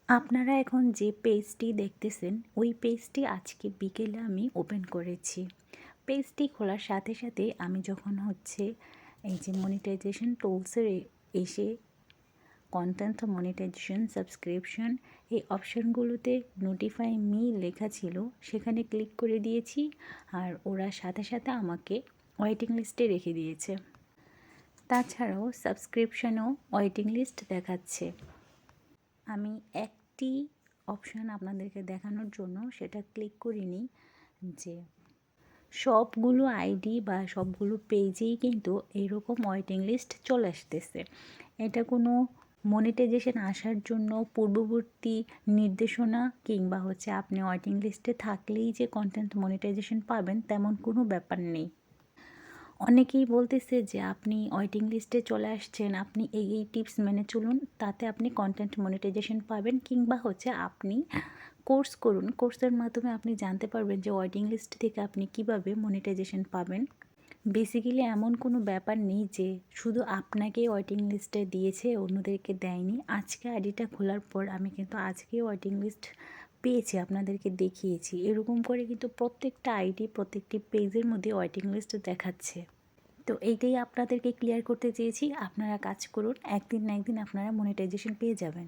আপনারা এখন যে পেজটি দেখতেছেন ওই পেজটি আজকে বিকেলে আমি ওপেন করেছি। পেজটি খোলার সাথে সাথে আমি যখন এই যে মনিটাইজেশন টুলসে এসে কন্টেন্ট মনিটাইজেশন সাবস্ক্রিপশন এই অপশানগুলোতে নোটিফাই মি লেখা ছিল, সেখানে ক্লিক করে দিয়েছি আর ওরা সাথে সাথে আমাকে ওয়েটিং লিস্টে রেখে দিয়েছে। তাছাড়াও সাবস্ক্রিপশানও ওয়েটিং লিস্ট দেখাচ্ছে। আমি একটি অপশান আপনাদেরকে দেখানোর জন্য সেটা ক্লিক করিনি, যে সবগুলো আইডি বা সবগুলো পেজেই কিন্তু এরকম ওয়েটিং লিস্ট চলে আসতেছে। এটা কোনো মনিটাইজেশন আসার জন্য পূর্ববর্তী নির্দেশনা কিংবা আপনি ওয়েটিং লিস্টে থাকলেই যে কন্টেন্ট মনিটাইজেশন পাবেন তেমন কোনো ব্যাপার নেই। অনেকেই বলতেছে যে আপনি ওয়েটিং লিস্টে চলে আসছেন, আপনি এই টিপস মেনে চলুন, তাতে আপনি কন্টেন্ট মনিটাইজেশন পাবেন, কিংবা আপনি কোর্স করুন, কোর্সের মাধ্যমে আপনি জানতে পারবেন যে ওয়েটিং লিস্ট থেকে আপনি কিভাবে মনিটাইজেশন পাবেন। বেসিক্যালি এমন কোনো ব্যাপার নেই যে শুধু আপনাকেই ওয়েটিং লিস্টে দিয়েছে, অন্যদেরকে দেয়নি। আজকে আইডিটা খোলার পর আমি কিন্তু আজকেই ওয়েটিং লিস্ট পেয়েছি, আপনাদেরকে দেখিয়েছি। এরকম করে কিন্তু প্রত্যেকটা আইডি প্রত্যেকটি পেজের মধ্যে ওয়েটিং লিস্ট দেখাচ্ছে। তো এইটাই আপনাদেরকে ক্লিয়ার করতে চেয়েছি। আপনারা কাজ করুন, একদিন না একদিন আপনারা মনিটাইজেশন পেয়ে যাবেন।